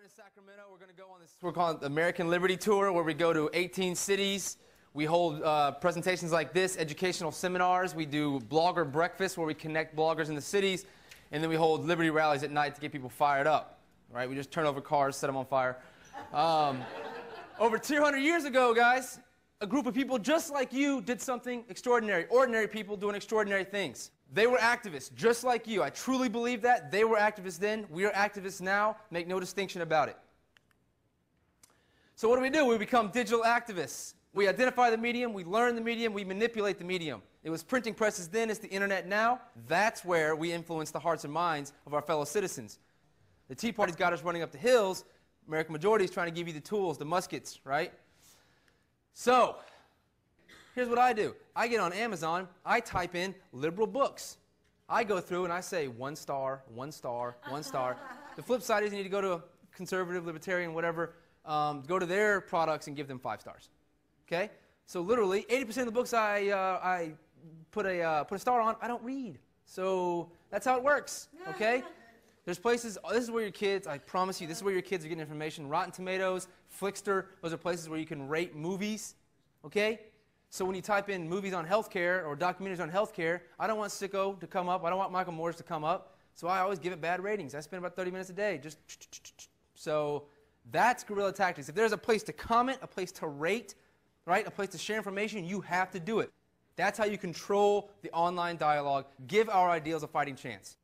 in Sacramento. We're going to go on this, we're calling it the American Liberty Tour, where we go to 18 cities. We hold presentations like this, educational seminars. We do blogger breakfast, where we connect bloggers in the cities. And then we hold liberty rallies at night to get people fired up. Right? We just turn over cars, set them on fire. Over 200 years ago, guys, a group of people just like you did something extraordinary. Ordinary people doing extraordinary things. They were activists, just like you. I truly believe that. They were activists then. We are activists now. Make no distinction about it. So what do? We become digital activists. We identify the medium, we learn the medium, we manipulate the medium. It was printing presses then, it's the internet now. That's where we influence the hearts and minds of our fellow citizens. The Tea Party's got us running up the hills. American majority is trying to give you the tools, the muskets, right? So, here's what I do. I get on Amazon, I type in liberal books. I go through and I say 1 star, 1 star, 1 star. The flip side is you need to go to a conservative, libertarian, whatever, go to their products and give them 5 stars. Okay? So literally, 80% of the books I put a star on, I don't read. So that's how it works, okay? There's places, this is where your kids, I promise you, this is where your kids are getting information. Rotten Tomatoes, Flickster, those are places where you can rate movies, okay? So when you type in movies on healthcare or documentaries on healthcare, I don't want Sicko to come up. I don't want Michael Moore's to come up. So I always give it bad ratings. I spend about 30 minutes a day. So that's guerrilla tactics. If there's a place to comment, a place to rate, right, a place to share information, you have to do it. That's how you control the online dialogue. Give our ideals a fighting chance.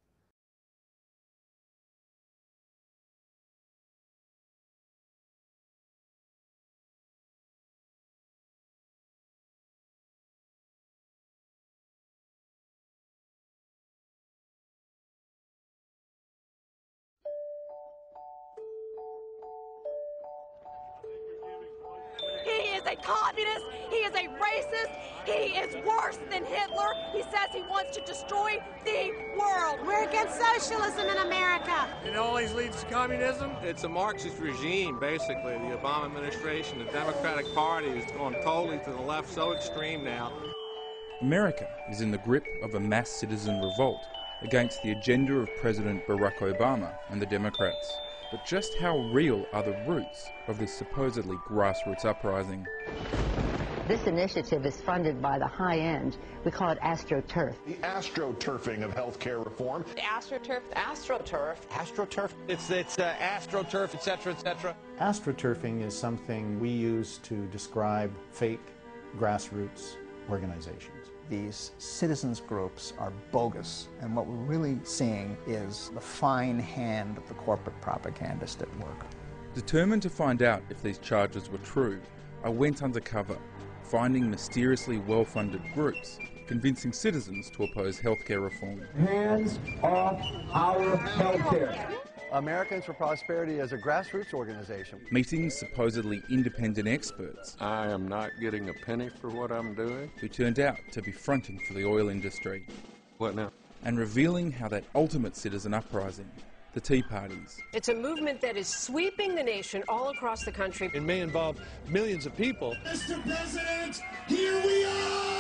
He is a communist. He is a racist. He is worse than Hitler. He says he wants to destroy the world. We're against socialism in America. It always leads to communism. It's a Marxist regime, basically. The Obama administration, the Democratic Party is going totally to the left, so extreme now. America is in the grip of a mass citizen revolt against the agenda of President Barack Obama and the Democrats. But just how real are the roots of this supposedly grassroots uprising? This initiative is funded by the high end. We call it AstroTurf. The astroturfing of healthcare reform. The AstroTurf. AstroTurf. AstroTurf. It's AstroTurf, etc., etc. AstroTurfing is something we use to describe fake grassroots organizations. These citizens groups are bogus, and what we're really seeing is the fine hand of the corporate propagandist at work. Determined to find out if these charges were true, I went undercover, finding mysteriously well-funded groups, convincing citizens to oppose healthcare reform. Hands off our healthcare. Americans for Prosperity is a grassroots organization. Meeting supposedly independent experts. I am not getting a penny for what I'm doing. Who turned out to be fronting for the oil industry. What now? And revealing how that ultimate citizen uprising, the Tea Parties. It's a movement that is sweeping the nation all across the country. It may involve millions of people. Mr. President, here we are!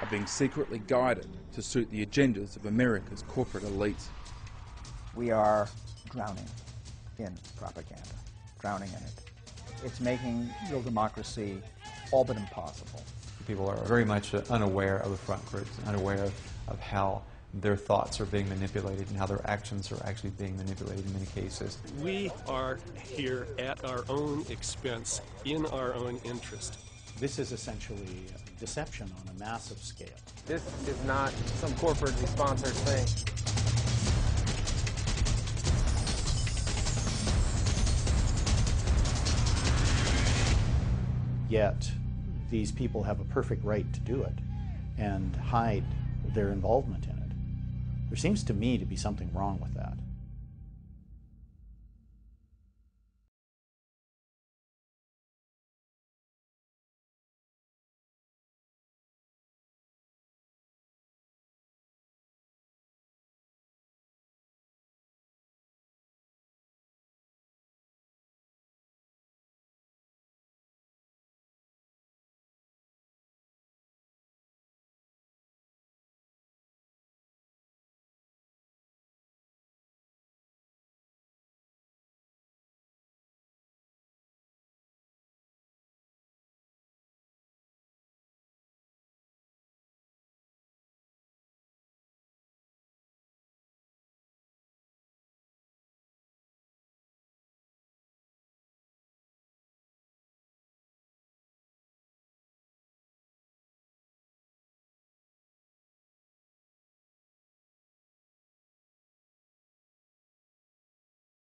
Are being secretly guided to suit the agendas of America's corporate elite. We are drowning in propaganda, drowning in it. It's making real democracy all but impossible. People are very much unaware of the front groups, unaware of how their thoughts are being manipulated and how their actions are actually being manipulated in many cases. We are here at our own expense, in our own interest. This is essentially deception on a massive scale. This is not some corporately sponsored thing. Yet, these people have a perfect right to do it and hide their involvement in it. There seems to me to be something wrong with that.